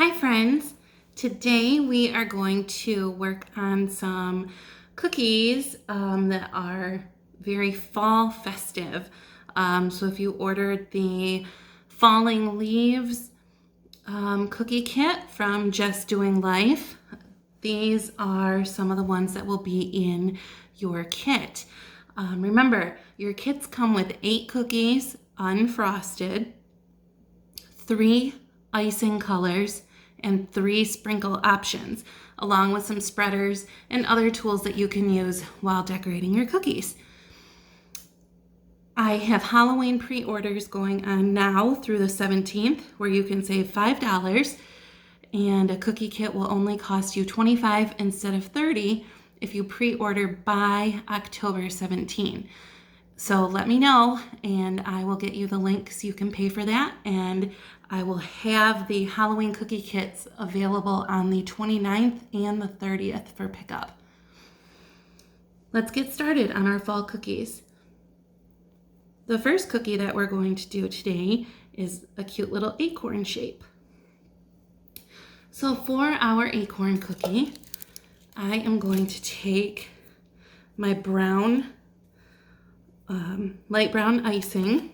Hi friends! Today we are going to work on some cookies that are very fall festive. So if you ordered the Falling Leaves cookie kit from Just Doing Life, these are some of the ones that will be in your kit. Remember, your kits come with 8 cookies, unfrosted, 3 icing colors, and 3 sprinkle options, along with some spreaders and other tools that you can use while decorating your cookies. I have Halloween pre-orders going on now through the 17th, where you can save $5, and a cookie kit will only cost you $25 instead of $30 if you pre-order by October 17. So let me know and I will get you the link so you can pay for that, and I will have the Halloween cookie kits available on the 29th and the 30th for pickup. Let's get started on our fall cookies. The first cookie that we're going to do today is a cute little acorn shape. So for our acorn cookie, I am going to take my brown, light brown icing,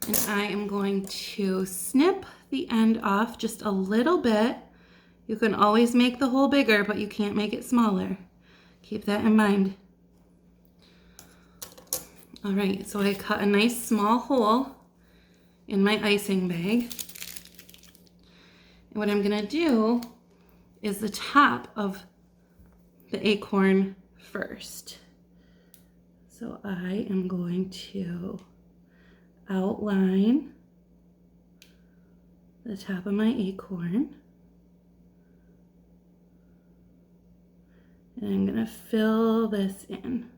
and I am going to snip the end off just a little bit. You can always make the hole bigger, but you can't make it smaller. Keep that in mind. All right, so I cut a nice small hole in my icing bag. And what I'm gonna do is the top of the acorn first. So I am going to outline the top of my acorn. And I'm gonna fill this in.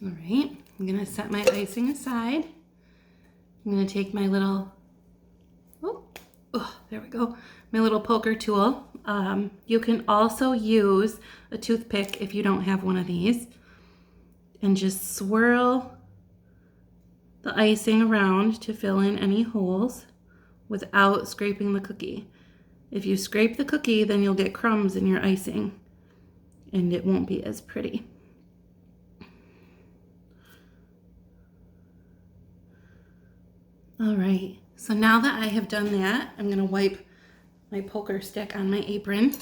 All right, I'm gonna set my icing aside. I'm gonna take my little, there we go, my little poker tool. You can also use a toothpick if you don't have one of these, and just swirl the icing around to fill in any holes without scraping the cookie. If you scrape the cookie, then you'll get crumbs in your icing and it won't be as pretty. All right, so now that I have done that, I'm gonna wipe my poker stick on my apron.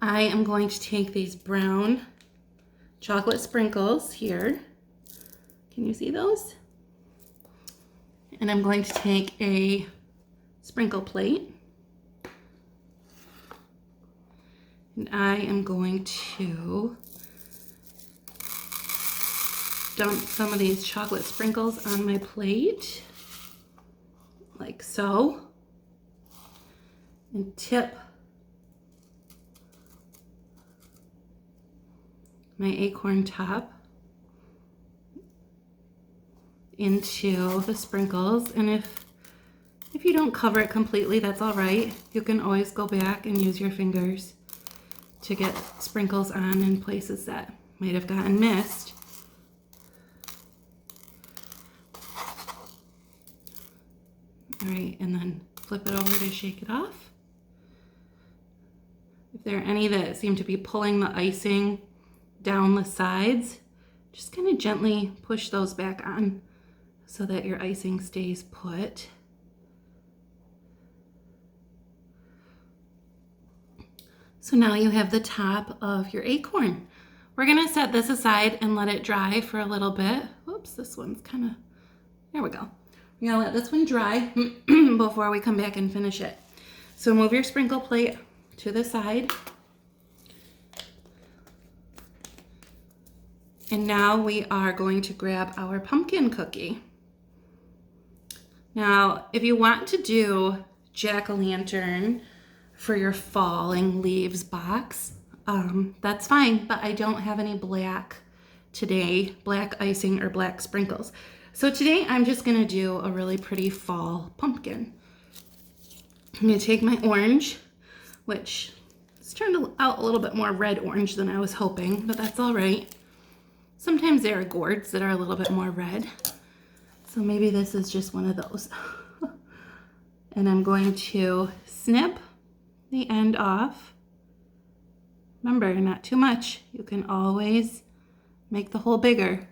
I am going to take these brown chocolate sprinkles here. Can you see those? And I'm going to take a sprinkle plate. And I am going to dump some of these chocolate sprinkles on my plate, like so, and tip my acorn top into the sprinkles. And if you don't cover it completely, that's all right. You can always go back and use your fingers to get sprinkles on in places that might have gotten missed. All right, and then flip it over to shake it off. If there are any that seem to be pulling the icing down the sides, just kind of gently push those back on so that your icing stays put. So now you have the top of your acorn. We're gonna set this aside and let it dry for a little bit. Oops, this one's kind of, there we go. We're gonna let this one dry before we come back and finish it. So move your sprinkle plate to the side. And now we are going to grab our pumpkin cookie. Now, if you want to do jack-o'-lantern for your falling leaves box, that's fine, but I don't have any black today, black icing or black sprinkles. So today I'm just gonna do a really pretty fall pumpkin. I'm gonna take my orange, which it's turned out a little bit more red orange than I was hoping, but that's all right. Sometimes there are gourds that are a little bit more red. So maybe this is just one of those. And I'm going to snip the end off. Remember, not too much. You can always make the hole bigger,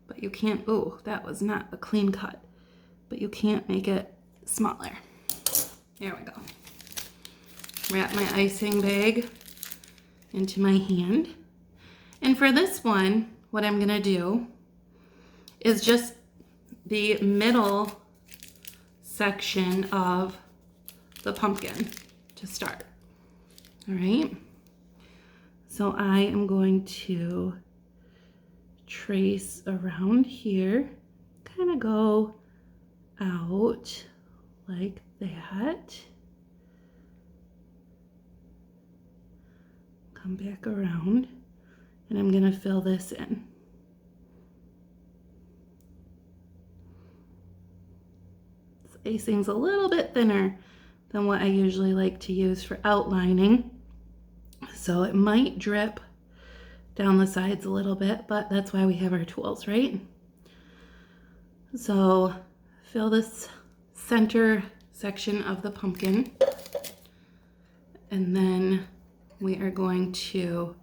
but you can't, oh, that was not a clean cut, but you can't make it smaller. There we go. Wrap my icing bag into my hand. And for this one, what I'm gonna do is just the middle section of the pumpkin to start. All right. So I am going to trace around here, kind of go out like that. Come back around, and I'm gonna fill this in. Icing's a little bit thinner than what I usually like to use for outlining, so it might drip down the sides a little bit, but that's why we have our tools, right? So fill this center section of the pumpkin, and then we are going to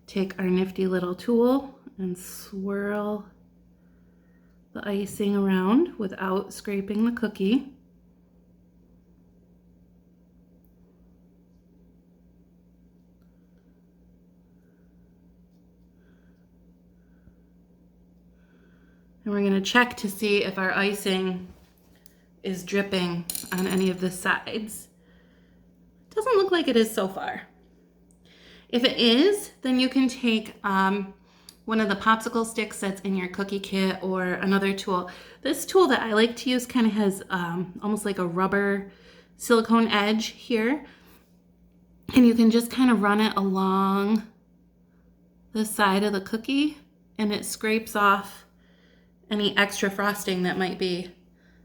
take our nifty little tool and swirl the icing around without scraping the cookie. And we're going to check to see if our icing is dripping on any of the sides. Doesn't look like it is so far. If it is, then you can take one of the popsicle sticks that's in your cookie kit or another tool. This tool that I like to use kind of has almost like a rubber silicone edge here. And you can just kind of run it along the side of the cookie, and it scrapes off any extra frosting that might be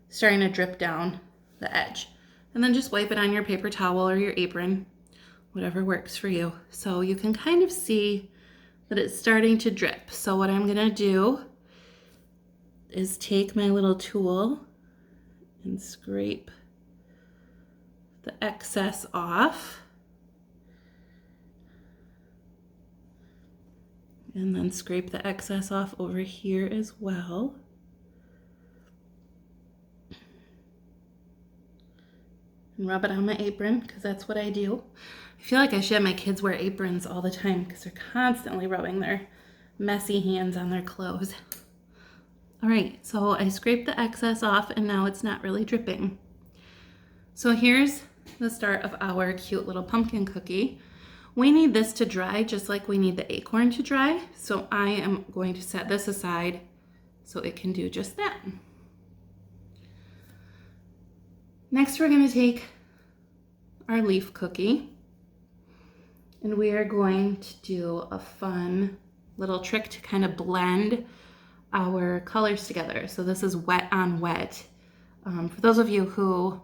starting to drip down the edge. And then just wipe it on your paper towel or your apron, whatever works for you. So you can kind of see that it's starting to drip. So what I'm gonna do is take my little tool and scrape the excess off. And then scrape the excess off over here as well. And rub it on my apron, because that's what I do. I feel like I should have my kids wear aprons all the time, because they're constantly rubbing their messy hands on their clothes. All right, so I scraped the excess off, and now it's not really dripping. So here's the start of our cute little pumpkin cookie. We need this to dry just like we need the acorn to dry. So I am going to set this aside so it can do just that. Next, we're going to take our leaf cookie, and we are going to do a fun little trick to kind of blend our colors together. So this is wet on wet. For those of you who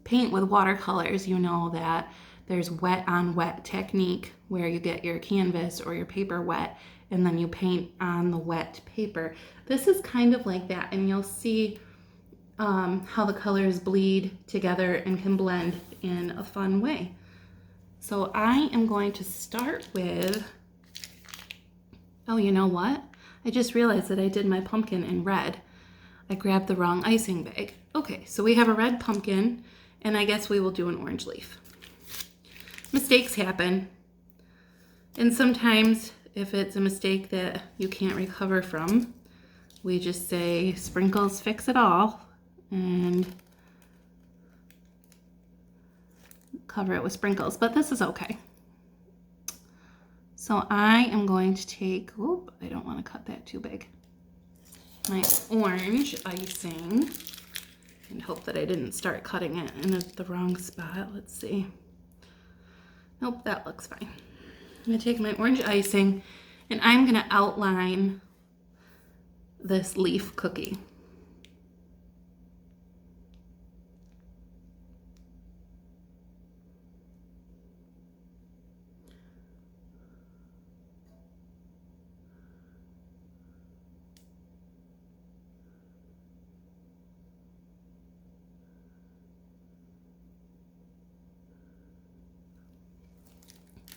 paint with watercolors, you know that there's wet on wet technique where you get your canvas or your paper wet and then you paint on the wet paper. This is kind of like that, and you'll see how the colors bleed together and can blend in a fun way. So I am going to start with, oh, you know what? I just realized that I did my pumpkin in red. I grabbed the wrong icing bag. Okay, so we have a red pumpkin, and I guess we will do an orange leaf. Mistakes happen, and sometimes if it's a mistake that you can't recover from, we just say sprinkles fix it all and cover it with sprinkles, but this is okay. So I am going to take, whoop, I don't want to cut that too big, my orange icing, and hope that I didn't start cutting it in the wrong spot. Let's see. Nope, that looks fine. I'm gonna take my orange icing and I'm gonna outline this leaf cookie.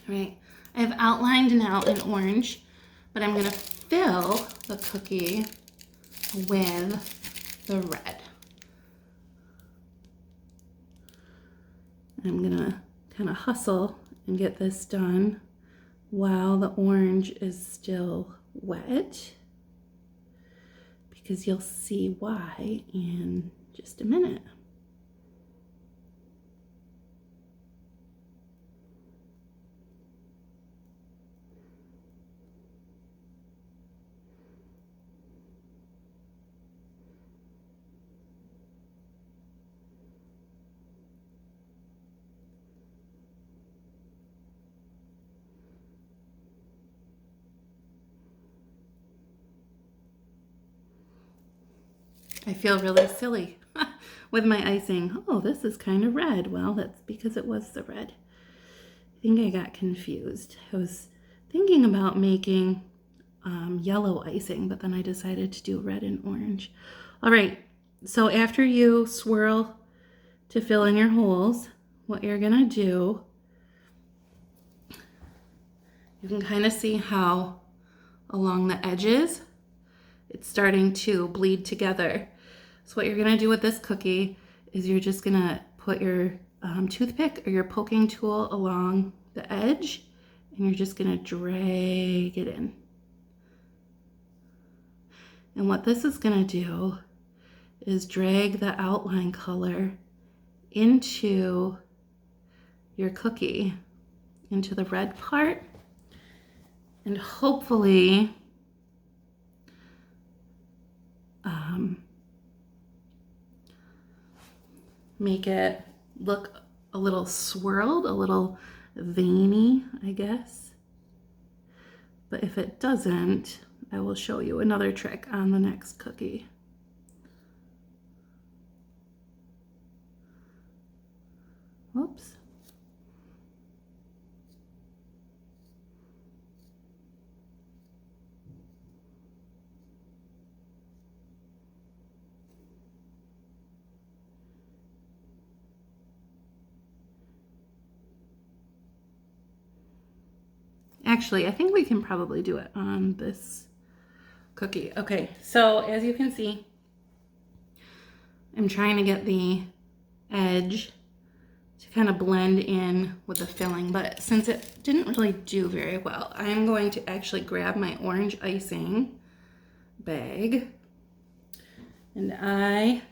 All right, I've outlined now in orange, but I'm gonna fill the cookie with the red. I'm gonna kind of hustle and get this done while the orange is still wet, because you'll see why in just a minute. I feel really silly with my icing. Oh, this is kind of red. Well, that's because it was the red. I think I got confused. I was thinking about making yellow icing, but then I decided to do red and orange. All right, so after you swirl to fill in your holes, what you're gonna do, you can kind of see how along the edges it's starting to bleed together. So what you're gonna do with this cookie is you're just gonna put your toothpick or your poking tool along the edge, and you're just gonna drag it in. And what this is gonna do is drag the outline color into your cookie, into the red part, and hopefully make it look a little swirled, a little veiny, I guess. But if it doesn't, I will show you another trick on the next cookie. Whoops. Actually, I think we can probably do it on this cookie. Okay, so as you can see, I'm trying to get the edge to kind of blend in with the filling, but since it didn't really do very well, I'm going to actually grab my orange icing bag, and I'm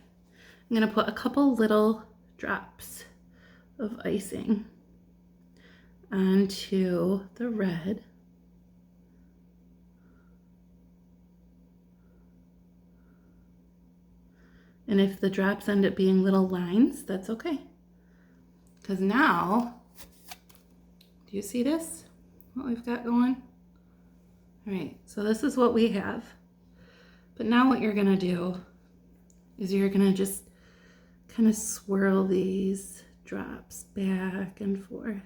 gonna put a couple little drops of icing onto the red. And if the drops end up being little lines, that's okay. Because now, do you see this? What we've got going? All right, so this is what we have. But now what you're gonna do is you're gonna just kind of swirl these drops back and forth.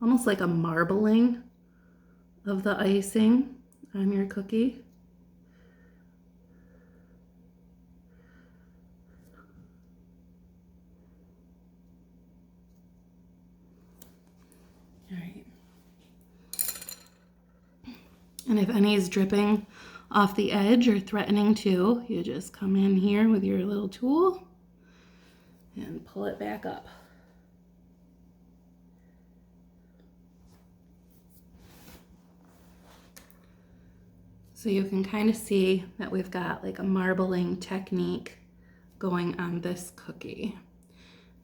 Almost like a marbling of the icing on your cookie. All right. And if any is dripping off the edge or threatening to, you just come in here with your little tool and pull it back up. So you can kind of see that we've got like a marbling technique going on this cookie.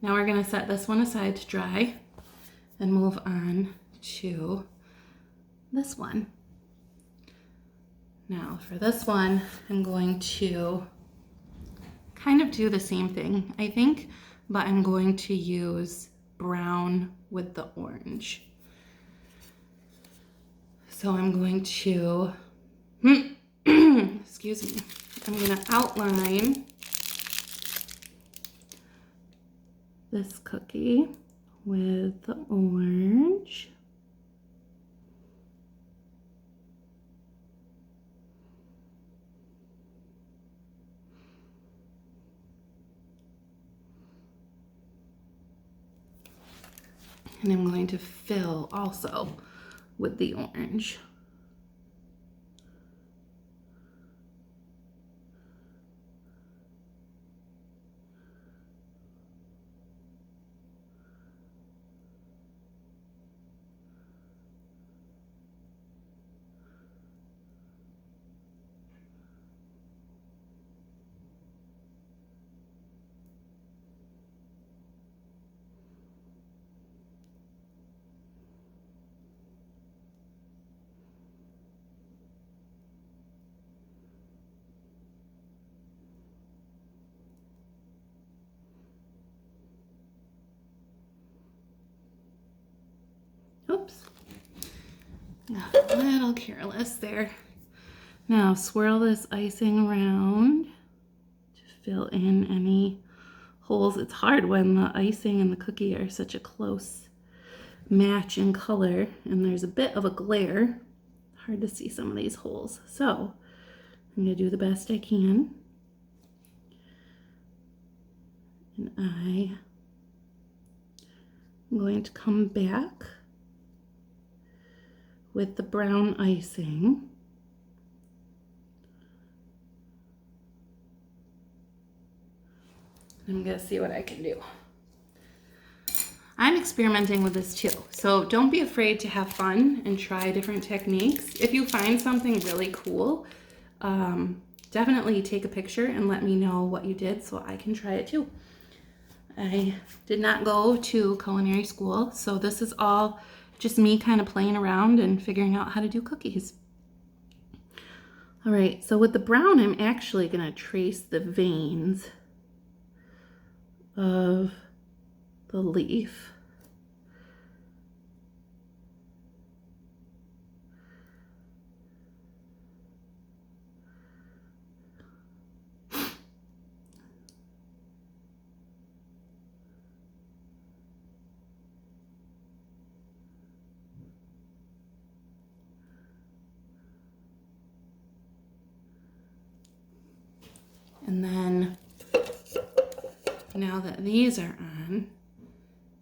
Now we're gonna set this one aside to dry and move on to this one. Now for this one, I'm going to kind of do the same thing, I think, but I'm going to use brown with the orange. So I'm going to, excuse me, I'm going to outline this cookie with the orange. And I'm going to fill also with the orange. Oops, got a little careless there. Now swirl this icing around to fill in any holes. It's hard when the icing and the cookie are such a close match in color and there's a bit of a glare. Hard to see some of these holes. So I'm going to do the best I can. And I'm going to come back with the brown icing. I'm going to see what I can do. I'm experimenting with this too, so don't be afraid to have fun and try different techniques. If you find something really cool, definitely take a picture and let me know what you did so I can try it too. I did not go to culinary school, so this is all just me kind of playing around and figuring out how to do cookies. All right, so with the brown, I'm actually going to trace the veins of the leaf. And then now that these are on,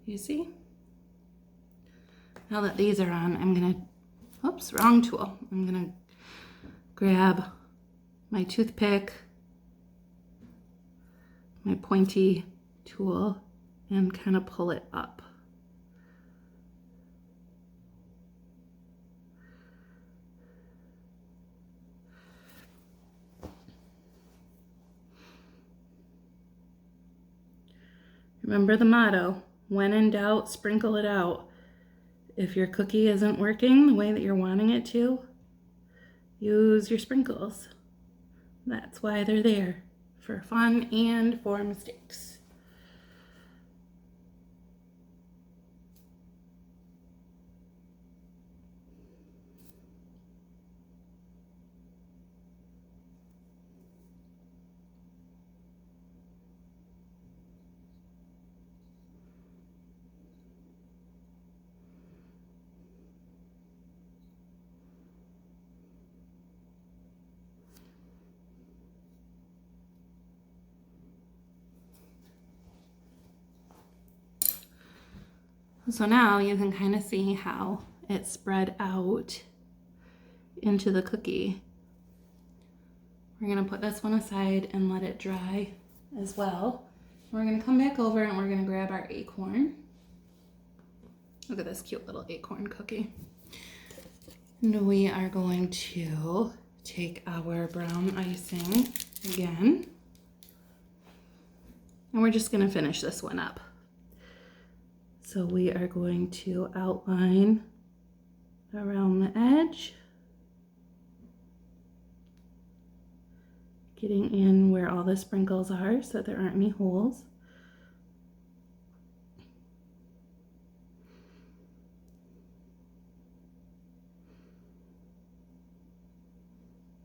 you see? Now that these are on, I'm gonna, oops, wrong tool. I'm gonna grab my toothpick, my pointy tool, and kind of pull it up. Remember the motto, when in doubt, sprinkle it out. If your cookie isn't working the way that you're wanting it to, use your sprinkles. That's why they're there, for fun and for mistakes. So now you can kind of see how it spread out into the cookie. We're gonna put this one aside and let it dry as well. We're gonna come back over and we're gonna grab our acorn. Look at this cute little acorn cookie. And we are going to take our brown icing again. And we're just gonna finish this one up. So we are going to outline around the edge, getting in where all the sprinkles are so there aren't any holes.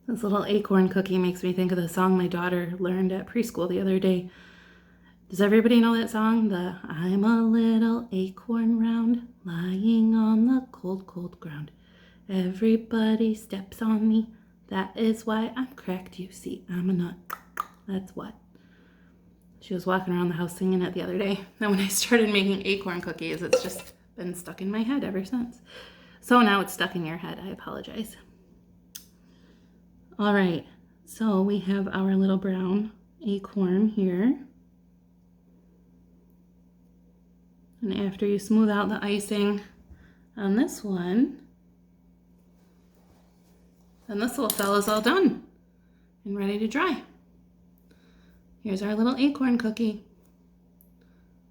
This little acorn cookie makes me think of the song my daughter learned at preschool the other day. Does everybody know that song? The I'm a little acorn round, lying on the cold, cold ground. Everybody steps on me. That is why I'm cracked, you see. I'm a nut. That's what. She was walking around the house singing it the other day. And when I started making acorn cookies, it's just been stuck in my head ever since. So now it's stuck in your head. I apologize. All right, so we have our little brown acorn here. And after you smooth out the icing on this one, then this little fella's all done and ready to dry. Here's our little acorn cookie.